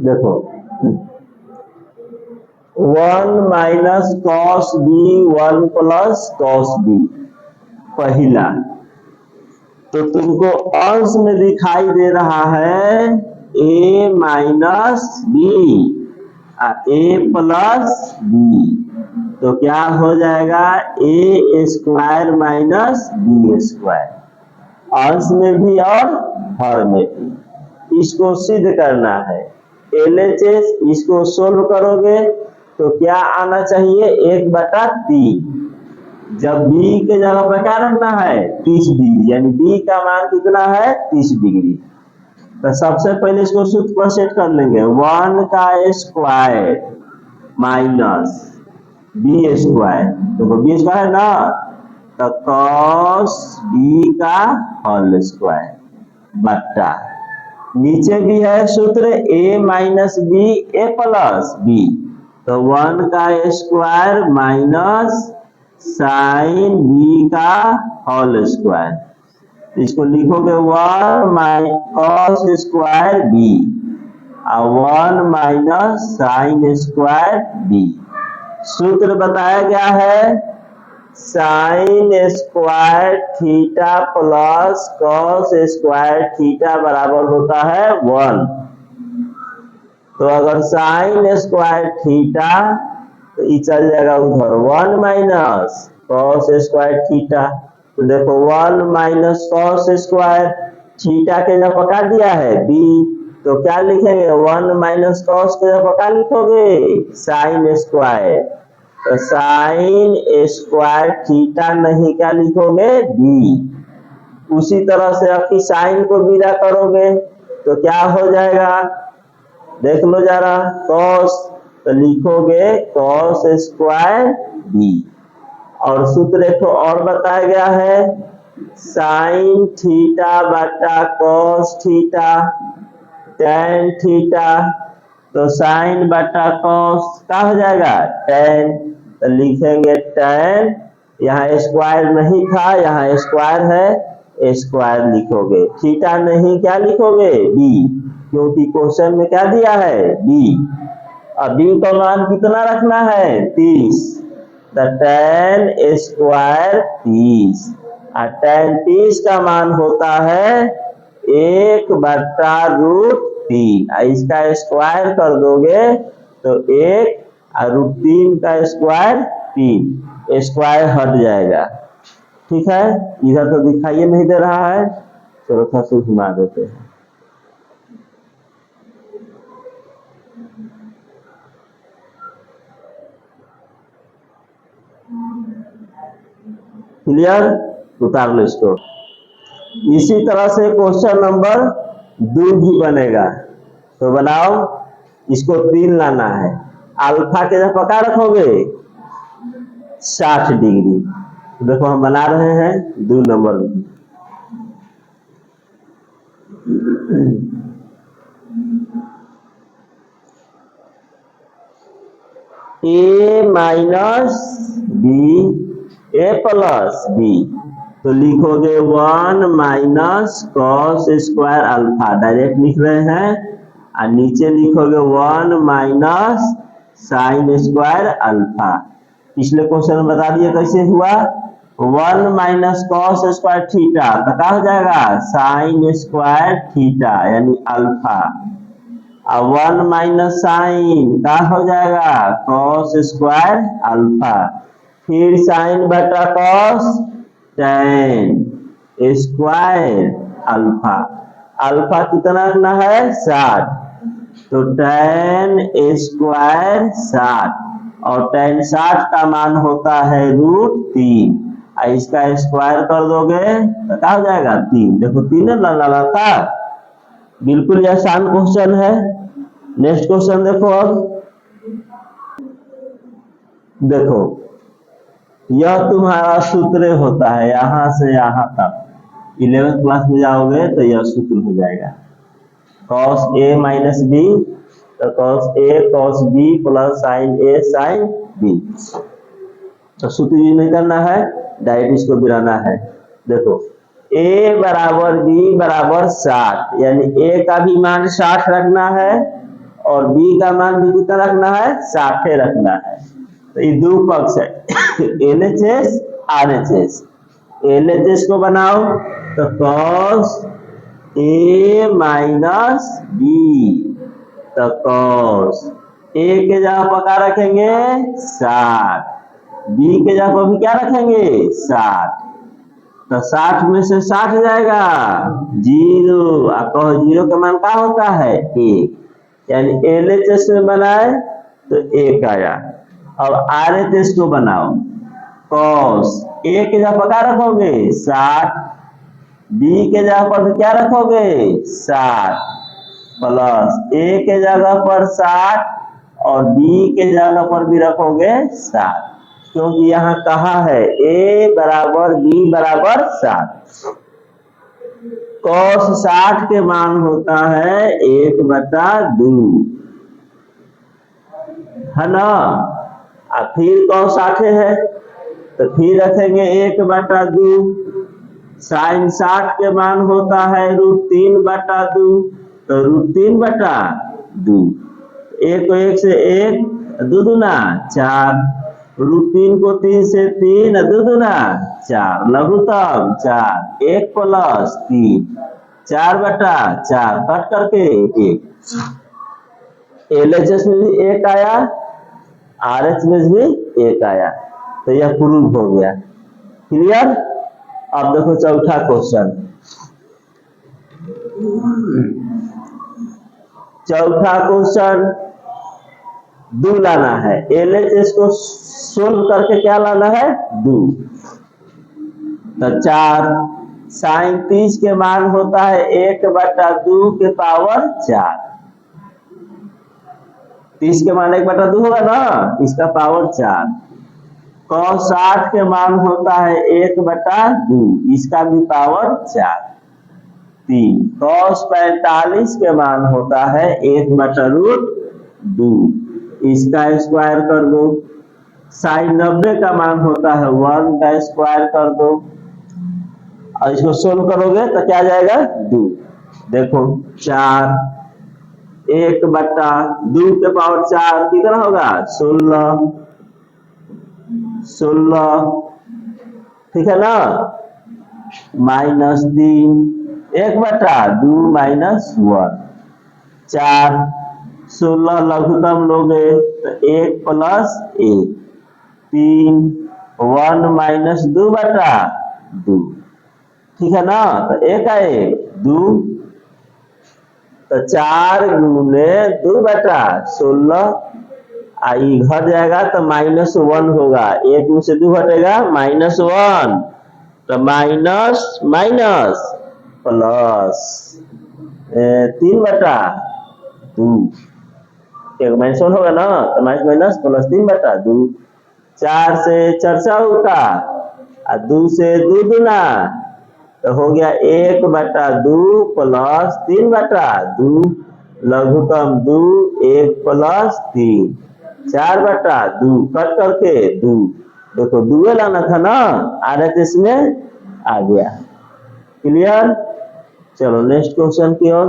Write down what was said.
देखो 1 minus cos B 1 plus cos B पहला, तो तुमको अंश में दिखाई दे रहा है a minus B a plus B, तो क्या हो जाएगा a square minus B square, अंश में भी और हर में भी। इसको सिद्ध करना है LHS, इसको सोल्व करोगे तो क्या आना चाहिए 1/3। जब b के जगह पर क्या रखना है 30 डिग्री, यानी b का मान कितना है 30 डिग्री। तो सबसे पहले इसको सूत्र पर सेट कर लेंगे 1 का स्क्वायर माइनस बी स्क्वायर, तो बी स्क्वायर है ना, तो कॉस बी का होल स्क्वायर बट्टा नीचे भी है सूत्र a minus B a plus B, तो 1 का स्क्वायर माइनस साइन बी का होल स्क्वायर, इसको लिखोगे 1 माइनस कॉस स्क्वायर बी और 1 माइनस साइन स्क्वायर बी। सूत्र बताया गया है sine square theta plus cos square theta बराबर होता है 1। तो अगर साइन स्क्वायर थीटा तो ये चल जाएगा उधर 1 माइनस कॉस स्क्वायर थीटा, तो देखो 1 माइनस कॉस स्क्वायर थीटा के जगह पका दिया है बी, तो क्या लिखेंगे 1 माइनस कॉस के जगह पका लिखोगे साइन स्क्वायर, तो साइन स्क्वायर थीटा नहीं क्या लिखोगे बी। उसी तरह से आपकी साइन को विदा करोगे तो क्या हो जाएगा देख लो जरा, कॉस तो लिखोगे कॉस स्क्वायर बी, और सूत्र एक और बताया गया है साइन थीटा बटा कॉस थीटा टेन थीटा, तो साइन बटा कॉस क्या हो जाएगा टेन, तो लिखेंगे टेन, यहाँ स्क्वायर नहीं था यहाँ स्क्वायर है स्क्वायर लिखोगे, थीटा नहीं क्या लिखोगे बी, क्योंकि क्वेश्चन में क्या दिया है बी, और बी का मान कितना रखना है 30, तो टेन स्क्वायर 30, और टेन 30 का मान होता है 1/√3, इसका स्क्वायर कर दोगे तो 1 और √3 का स्क्वायर 3, स्क्वायर हट जाएगा। ठीक है, इधर तो दिखाई नहीं दे रहा है, चलो थोड़ा सा घुमा देते हैं। क्लियर, उतार लो इसको। इसी तरह से क्वेश्चन नंबर 2 भी बनेगा, तो बनाओ, इसको 3 लाना है, अल्फा के जगह पका रखोगे 60 डिग्री, तो देखो हम बना रहे हैं 2 नंबर में। ए माइनस बी ए प्लस बी, तो लिखोगे 1 minus cos square alpha, direct लिख रहे हैं, और नीचे लिखोगे 1 माइनस साइन स्क्वायर अल्फा। पिछले क्वेश्चन में बता दिए कैसे हुआ, 1 माइनस कॉस स्क्वायर थीटा, तो क्या हो जाएगा साइन स्क्वायर थीटा यानी अल्फा, और 1 माइनस साइन क्या हो जाएगा कॉस स्क्वायर अल्फा, फिर साइन बटा cos tan square alpha, alpha कितना रखना है 60, तो टेन स्क्वायर 60, और टेन 60 का मान होता है √3, इसका स्क्वायर कर दोगे तो क्या हो जाएगा 3, देखो 3 लगातार, बिल्कुल आसान क्वेश्चन है। नेक्स्ट क्वेश्चन देखो, अब देखो यह तुम्हारा सूत्र होता है यहाँ से यहाँ तक, 11th क्लास में जाओगे तो यह सूत्र हो जाएगा cos a माइनस बी, तो cos a cos b plus sine a sine b, तो सूत्र यूज नहीं करना है, डायरेक्ट इसको गिराना है। देखो a बराबर b बराबर 60, यानी a का भी मान 60 रखना है और बी का मान भी कितना रखना है, 60 रखना है। तो ये दो पक्ष है LHS RHS। LHS को बनाओ तो cos A माइनस बी, तो cos A के जगह पर क्या रखेंगे 60, B के जगह पर भी क्या रखेंगे 60, तो 60 में से 60 जाएगा 0, कहो 0 का मान क्या होता है 1, यानी LHS में बनाए तो 1 आया। अब RHS को बनाओ, cos A के जगह पर क्या रखोगे 60, B के जगह पर भी क्या रखोगे 60, प्लस A के जगह पर 60 और B के जगह पर भी रखोगे 60, क्योंकि यहाँ कहा है A बराबर B बराबर 60। cos 60 के मान होता है 1/2, है ना। फिर cos 60 है तो फिर रखेंगे 1/2। sin 60 के मान होता है √3/2, तो √3/2। 1 को 1 से 1, 2 दूना 4, √3 को 3 से 3, 2 दूना 4, लघुत्तम 4, 1 प्लस 3, 4/4 कट करके 1। LHS में भी 1 आया, RH में भी 1 आया, तो यह प्रूव हो गया। क्लियर। अब देखो चौथा क्वेश्चन। चौथा क्वेश्चन दो लाना है, LHS को सोल्व करके क्या लाना है 2, तो 4 sin 30 के मान होता है 1/2 के पावर 4, 30 के मान 1/2 होगा ना, इसका पावर 4। cos 60 के मान होता है 1/2, इसका भी पावर 4, 3। cos 45 के मान होता है 1/√2, इसका स्क्वायर कर दो। sin 90 का मान होता है 1 का स्क्वायर कर दो, और इसको सोल्व करोगे तो क्या जाएगा 2। देखो 4, 1/2 के पावर 4 कितना होगा 16, 16, ठीक है ना, -3, 1/2 -1, 4, 16 लघुत्तम लोगे तो 1 प्लस 1, 3, 1 - 2/2, ठीक है ना, तो 1 का 1 2, तो 4 गुने 2/16, आई घट जाएगा तो -1 होगा, 1 में से 2 घटेगा -1, तो माइनस माइनस प्लस 3/2, एक -1 होगा ना, तो माइनस प्लस 3/2, 4 से 4 होगा, 2 से 2 दूना, तो हो गया 1/2 प्लस 3/2, लघुत्तम 2, 1 प्लस 3, 4/2 कट करके 2, देखो 2 लाना था ना, RHS में आ गया। क्लियर। चलो नेक्स्ट क्वेश्चन की ओर।